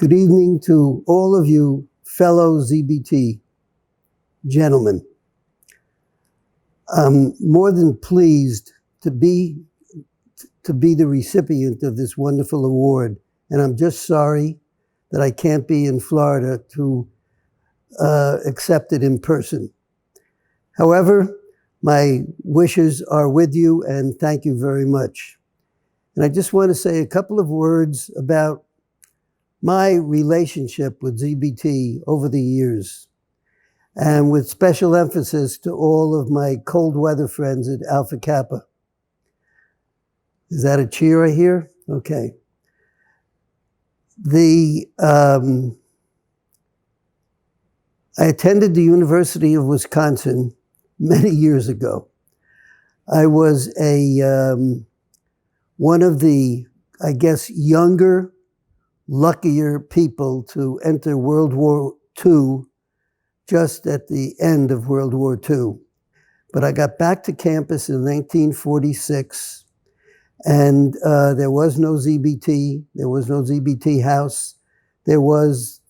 Good evening to all of you fellow ZBT gentlemen. I'm more than pleased to be the recipient of this wonderful award, and I'm just sorry that I can't be in Florida to accept it in person. However, my wishes are with you, and thank you very much. And I just want to say a couple of words about my relationship with ZBT over the years, and with special emphasis to all of my cold weather friends at Alpha Kappa. Is that a cheer I hear? Okay. I attended the University of Wisconsin many years ago. I was one of the, I guess, younger, luckier people to enter World War II just at the end of World War II. But I got back to campus in 1946, and there was no ZBT. There was no ZBT house. There was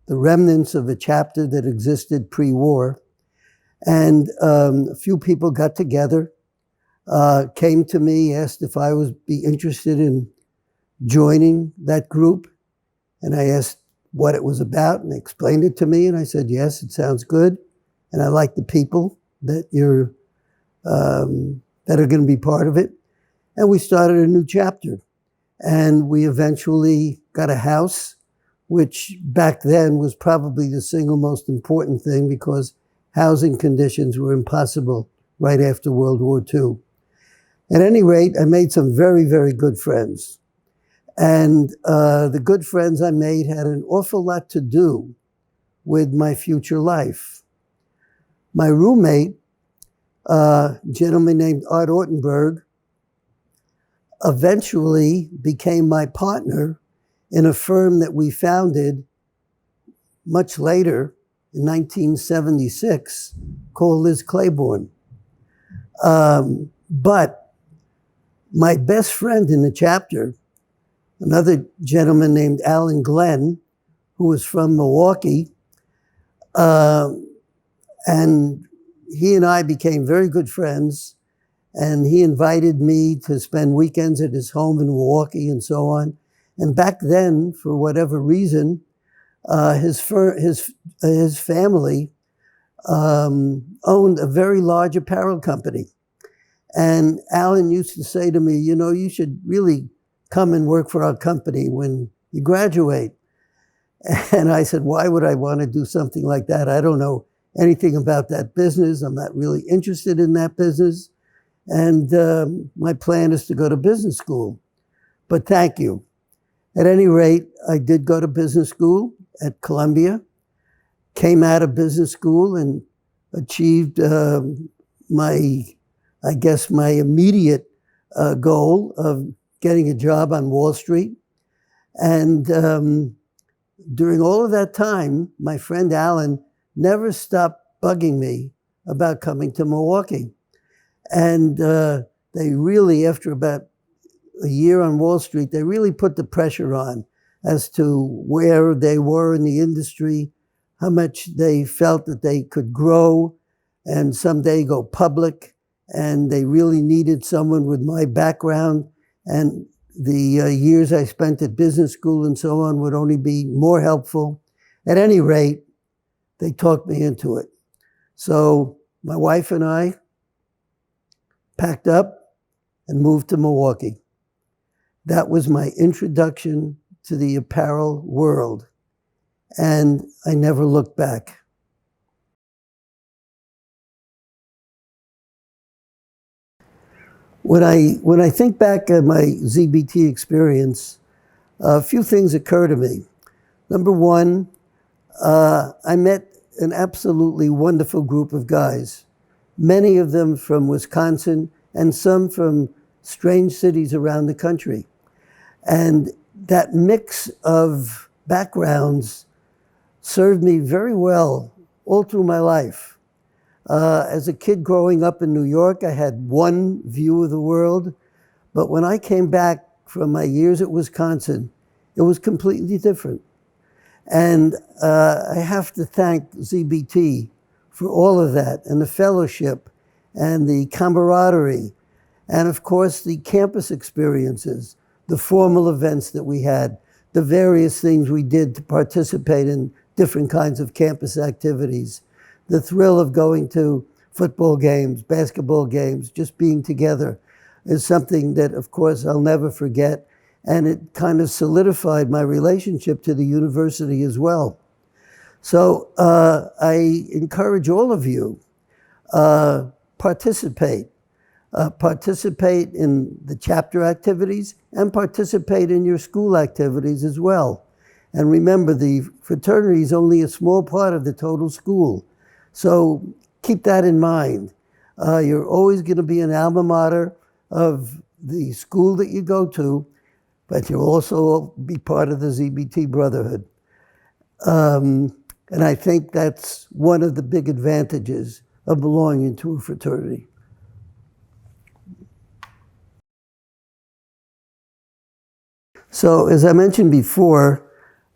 the remnants of a chapter that existed pre-war. And a few people got together, came to me, asked if I would be interested in joining that group. And I asked what it was about, and they explained it to me, and I said, yes, it sounds good. And I like the people that that are going to be part of it. And we started a new chapter. And we eventually got a house, which back then was probably the single most important thing, because housing conditions were impossible right after World War II. At any rate, I made some very, very good friends. And the good friends I made had an awful lot to do with my future life. My roommate, a gentleman named Art Ortenberg, eventually became my partner in a firm that we founded much later in 1976 called Liz Claiborne. But my best friend in the chapter, another gentleman named Alan Glenn, who was from Milwaukee, and he and I became very good friends, and he invited me to spend weekends at his home in Milwaukee and so on. And back then, for whatever reason, his family owned a very large apparel company. And Alan used to say to me, you know, you should really come and work for our company when you graduate. And I said, why would I want to do something like that? I don't know anything about that business. I'm not really interested in that business. And my plan is to go to business school. But thank you. At any rate, I did go to business school at Columbia, came out of business school and achieved my immediate goal of getting a job on Wall Street. And during all of that time, my friend Alan never stopped bugging me about coming to Milwaukee. And they really, after about a year on Wall Street, they really put the pressure on as to where they were in the industry, how much they felt that they could grow and someday go public. And they really needed someone with my background. And the years I spent at business school and so on would only be more helpful. At any rate, they talked me into it. So my wife and I packed up and moved to Milwaukee. That was my introduction to the apparel world. And I never looked back. When I think back at my ZBT experience, a few things occur to me. Number one, I met an absolutely wonderful group of guys, many of them from Wisconsin and some from strange cities around the country. And that mix of backgrounds served me very well all through my life. As a kid growing up in New York, I had one view of the world. But when I came back from my years at Wisconsin, it was completely different. And I have to thank ZBT for all of that, and the fellowship, and the camaraderie, and of course the campus experiences, the formal events that we had, the various things we did to participate in different kinds of campus activities, the thrill of going to football games, basketball games, just being together is something that, of course, I'll never forget. And it kind of solidified my relationship to the university as well. So I encourage all of you, participate. Participate in the chapter activities and participate in your school activities as well. And remember, the fraternity is only a small part of the total school. So keep that in mind. You're always going to be an alma mater of the school that you go to, but you'll also be part of the ZBT Brotherhood. And I think that's one of the big advantages of belonging to a fraternity. So, as I mentioned before,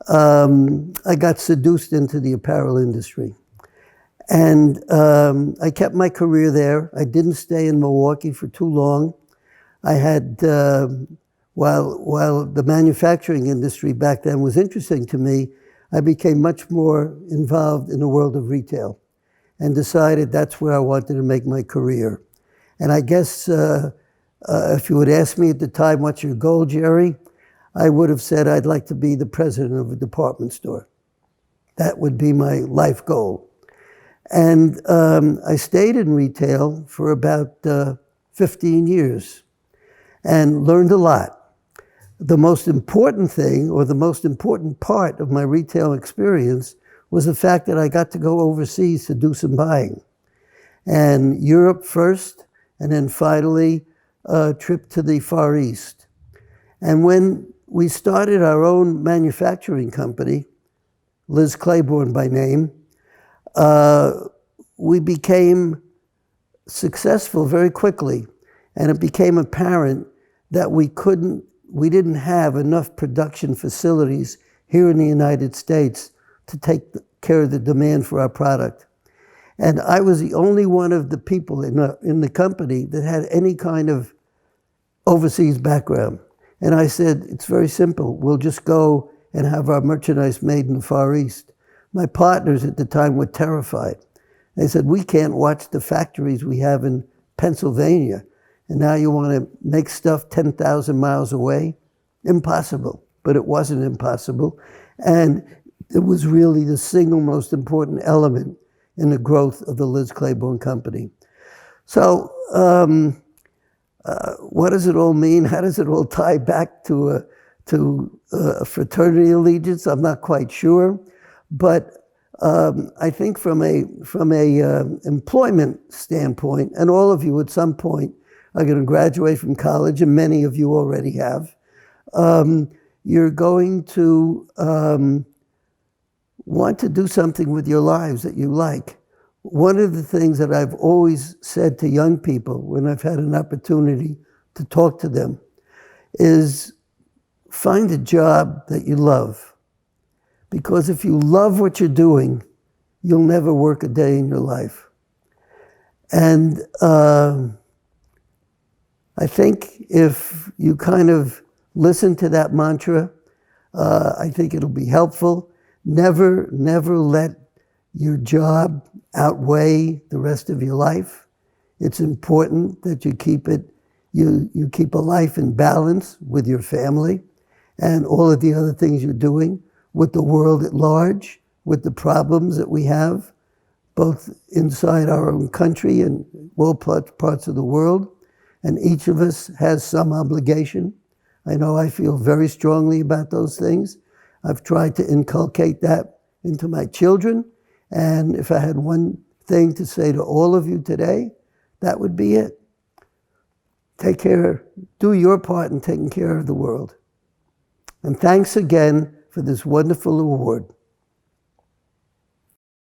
I got seduced into the apparel industry. And I kept my career there. I didn't stay in Milwaukee for too long. I had, while the manufacturing industry back then was interesting to me, I became much more involved in the world of retail and decided that's where I wanted to make my career. And I guess if you would ask me at the time, what's your goal, Jerry? I would have said I'd like to be the president of a department store. That would be my life goal. And I stayed in retail for about 15 years and learned a lot. The most important thing, or the most important part of my retail experience, was the fact that I got to go overseas to do some buying. And Europe first, and then finally a trip to the Far East. And when we started our own manufacturing company, Liz Claiborne by name, we became successful very quickly. And it became apparent that we didn't have enough production facilities here in the United States to take care of the demand for our product. And I was the only one of the people in the company that had any kind of overseas background. And I said, it's very simple. We'll just go and have our merchandise made in the Far East. My partners at the time were terrified. They said, we can't watch the factories we have in Pennsylvania. And now you want to make stuff 10,000 miles away? Impossible. But it wasn't impossible. And it was really the single most important element in the growth of the Liz Claiborne Company. So what does it all mean? How does it all tie back to a fraternity allegiance? I'm not quite sure. But I think from a employment standpoint, and all of you at some point are going to graduate from college, and many of you already have, you're going to want to do something with your lives that you like. One of the things that I've always said to young people when I've had an opportunity to talk to them is find a job that you love. Because if you love what you're doing, you'll never work a day in your life. And I think if you kind of listen to that mantra, I think it'll be helpful. Never let your job outweigh the rest of your life. It's important that you keep you keep a life in balance with your family and all of the other things you're doing, with the world at large, with the problems that we have, both inside our own country and all parts of the world. And each of us has some obligation. I know I feel very strongly about those things. I've tried to inculcate that into my children. And if I had one thing to say to all of you today, that would be it. Take care, do your part in taking care of the world. And thanks again for this wonderful award.